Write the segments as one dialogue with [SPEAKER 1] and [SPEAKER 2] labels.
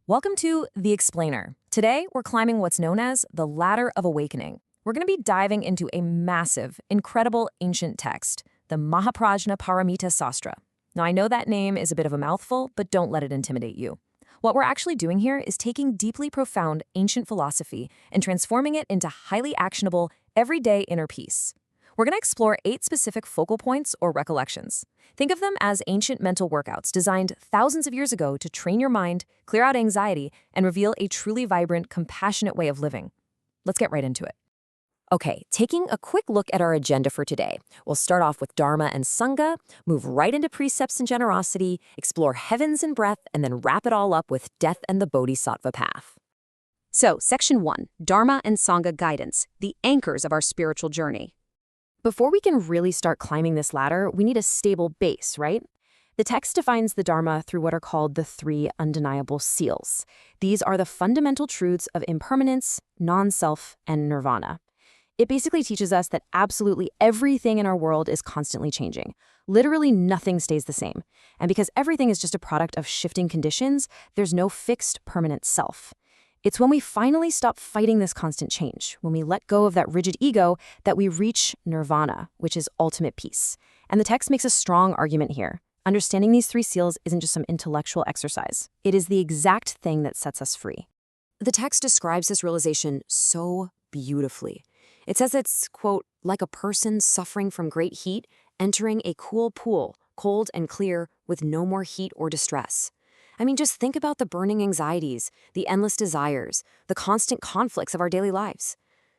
[SPEAKER 1] Welcome to The Explainer. Today, we're climbing what's known as the Ladder of Awakening. We're going to be diving into a massive, incredible ancient text, the Mahaprajna Paramita Sastra. Now, I know that name is a bit of a mouthful, but don't let it intimidate you. What we're actually doing here is taking deeply profound ancient philosophy and transforming it into highly actionable, everyday inner peace. We're going to explore 8 specific focal points or recollections. Think of them as ancient mental workouts designed thousands of years ago to train your mind, clear out anxiety, and reveal a truly vibrant, compassionate way of living. Let's get right into it. Okay, taking a quick look at our agenda for today. We'll start off with Dharma and Sangha, move right into precepts and generosity, explore heavens and breath, and then wrap it all up with death and the Bodhisattva path. So, Section 1, Dharma and Sangha Guidance, the anchors of our spiritual journey. Before we can really start climbing this ladder, we need a stable base, right? The text defines the Dharma through what are called the 3 undeniable seals. These are the fundamental truths of impermanence, non-self, and nirvana. It basically teaches us that absolutely everything in our world is constantly changing. Literally nothing stays the same. And because everything is just a product of shifting conditions, there's no fixed, permanent self. It's when we finally stop fighting this constant change, when we let go of that rigid ego, that we reach nirvana, which is ultimate peace. And the text makes a strong argument here. Understanding these 3 seals isn't just some intellectual exercise. It is the exact thing that sets us free. The text describes this realization so beautifully. It says it's, quote, like a person suffering from great heat, entering a cool pool, cold and clear, with no more heat or distress. I mean, just think about the burning anxieties, the endless desires, the constant conflicts of our daily lives.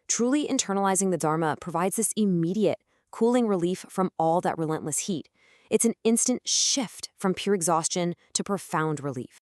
[SPEAKER 1] Truly internalizing the Dharma provides this immediate, cooling relief from all that relentless heat. It's an instant shift from pure exhaustion to profound relief.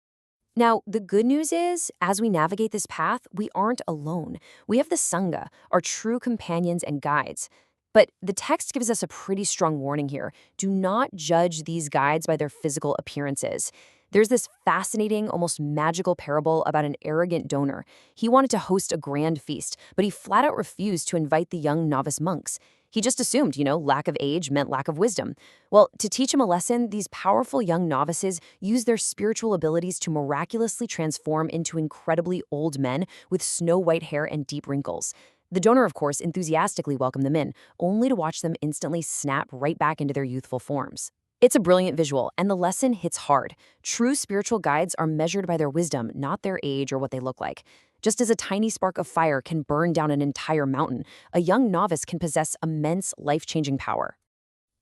[SPEAKER 1] Now, the good news is, as we navigate this path, we aren't alone. We have the Sangha, our true companions and guides. But the text gives us a pretty strong warning here. Do not judge these guides by their physical appearances. There's this fascinating, almost magical parable about an arrogant donor. He wanted to host a grand feast, but he flat out refused to invite the young novice monks. He just assumed, lack of age meant lack of wisdom. Well, to teach him a lesson, these powerful young novices use their spiritual abilities to miraculously transform into incredibly old men with snow-white hair and deep wrinkles. The donor, of course, enthusiastically welcomed them in, only to watch them instantly snap right back into their youthful forms. It's a brilliant visual, and the lesson hits hard. True spiritual guides are measured by their wisdom, not their age or what they look like. Just as a tiny spark of fire can burn down an entire mountain, a young novice can possess immense, life-changing power.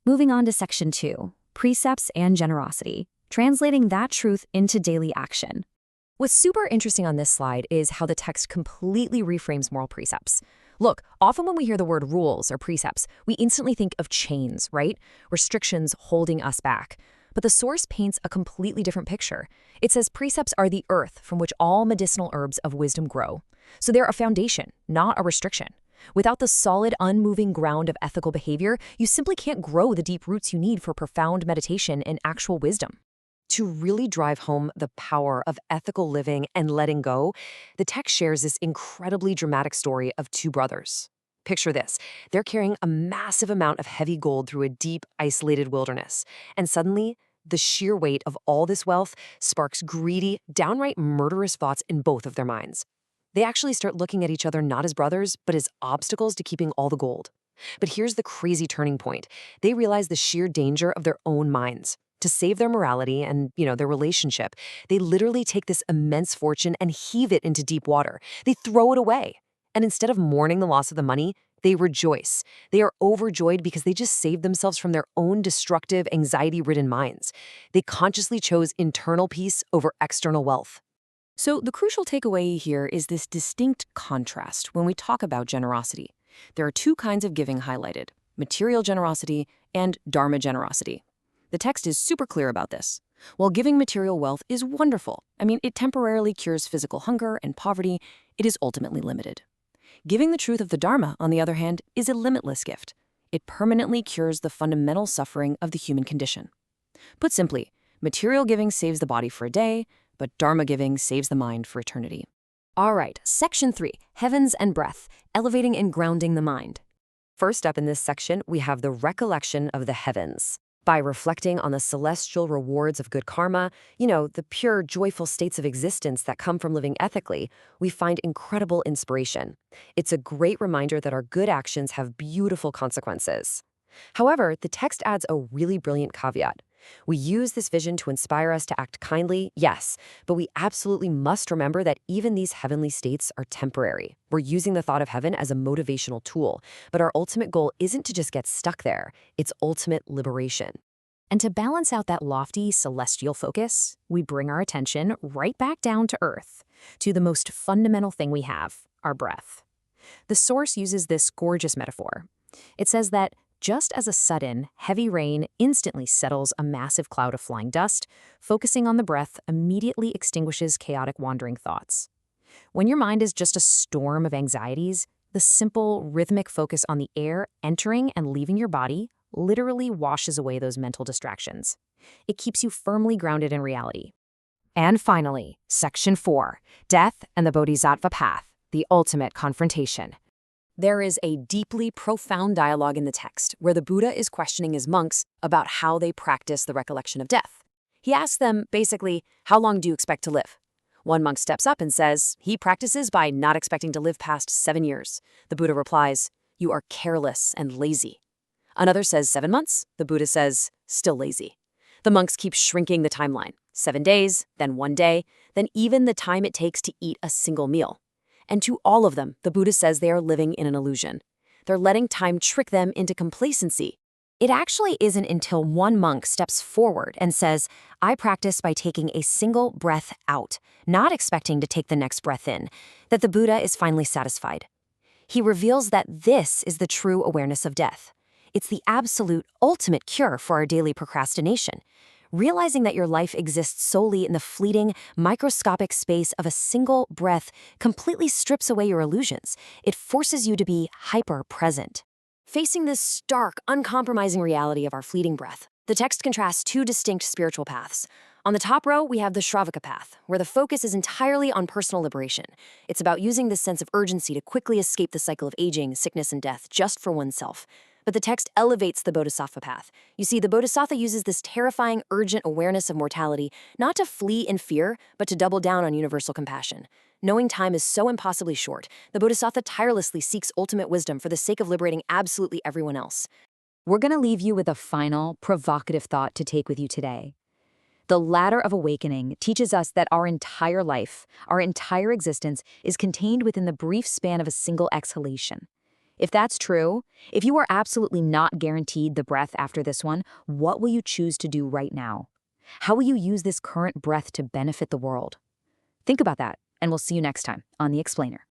[SPEAKER 1] Moving on to Section 2, Precepts and Generosity, translating that truth into daily action. What's super interesting on this slide is how the text completely reframes moral precepts. Look, often when we hear the word rules or precepts, we instantly think of chains, right? Restrictions holding us back. But the source paints a completely different picture. It says precepts are the earth from which all medicinal herbs of wisdom grow. So they're a foundation, not a restriction. Without the solid, unmoving ground of ethical behavior, you simply can't grow the deep roots you need for profound meditation and actual wisdom. To really drive home the power of ethical living and letting go, the text shares this incredibly dramatic story of 2 brothers. Picture this. They're carrying a massive amount of heavy gold through a deep, isolated wilderness. And suddenly, the sheer weight of all this wealth sparks greedy, downright murderous thoughts in both of their minds. They actually start looking at each other not as brothers, but as obstacles to keeping all the gold. But here's the crazy turning point. They realize the sheer danger of their own minds. To save their morality and, their relationship, they literally take this immense fortune and heave it into deep water. They throw it away. And instead of mourning the loss of the money, they rejoice. They are overjoyed because they just saved themselves from their own destructive, anxiety-ridden minds. They consciously chose internal peace over external wealth. So the crucial takeaway here is this distinct contrast when we talk about generosity. There are 2 kinds of giving highlighted: material generosity and dharma generosity. The text is super clear about this. While giving material wealth is wonderful, it temporarily cures physical hunger and poverty, it is ultimately limited. Giving the truth of the Dharma, on the other hand, is a limitless gift. It permanently cures the fundamental suffering of the human condition. Put simply, material giving saves the body for a day, but Dharma giving saves the mind for eternity. All right, Section 3, Heavens and Breath, elevating and grounding the mind. First up in this section, we have the recollection of the heavens.
[SPEAKER 2] By reflecting on the celestial rewards of good karma, the pure, joyful states of existence that come from living ethically, we find incredible inspiration. It's a great reminder that our good actions have beautiful consequences. However, the text adds a really brilliant caveat. We use this vision to inspire us to act kindly, yes, but we absolutely must remember that even these heavenly states are temporary. We're using the thought of heaven as a motivational tool, but our ultimate goal isn't to just get stuck there, it's ultimate liberation.
[SPEAKER 1] And to balance out that lofty celestial focus, we bring our attention right back down to Earth, to the most fundamental thing we have, our breath. The source uses this gorgeous metaphor. It says that just as a sudden, heavy rain instantly settles a massive cloud of flying dust, focusing on the breath immediately extinguishes chaotic wandering thoughts. When your mind is just a storm of anxieties, the simple, rhythmic focus on the air entering and leaving your body literally washes away those mental distractions. It keeps you firmly grounded in reality. And finally, Section 4, Death and the Bodhisattva Path, the ultimate confrontation. There is a deeply profound dialogue in the text where the Buddha is questioning his monks about how they practice the recollection of death. He asks them, basically, how long do you expect to live? One monk steps up and says he practices by not expecting to live past 7 years. The Buddha replies, you are careless and lazy. Another says 7 months. The Buddha says, still lazy. The monks keep shrinking the timeline. 7 days, then 1 day, then even the time it takes to eat a single meal. And to all of them, the Buddha says they are living in an illusion. They're letting time trick them into complacency. It actually isn't until one monk steps forward and says, I practice by taking a single breath out, not expecting to take the next breath in, that the Buddha is finally satisfied. He reveals that this is the true awareness of death. It's the absolute, ultimate cure for our daily procrastination. Realizing that your life exists solely in the fleeting, microscopic space of a single breath completely strips away your illusions. It forces you to be hyper-present. Facing this stark, uncompromising reality of our fleeting breath, the text contrasts two distinct spiritual paths. On the top row, we have the Shravaka path, where the focus is entirely on personal liberation. It's about using this sense of urgency to quickly escape the cycle of aging, sickness, and death just for oneself. But the text elevates the Bodhisattva path. You see, the Bodhisattva uses this terrifying, urgent awareness of mortality not to flee in fear, but to double down on universal compassion. Knowing time is so impossibly short, the Bodhisattva tirelessly seeks ultimate wisdom for the sake of liberating absolutely everyone else.
[SPEAKER 3] We're going to leave you with a final, provocative thought to take with you today. The ladder of awakening teaches us that our entire life, our entire existence, is contained within the brief span of a single exhalation. If that's true, if you are absolutely not guaranteed the breath after this one, what will you choose to do right now? How will you use this current breath to benefit the world? Think about that, and we'll see you next time on The Explainer.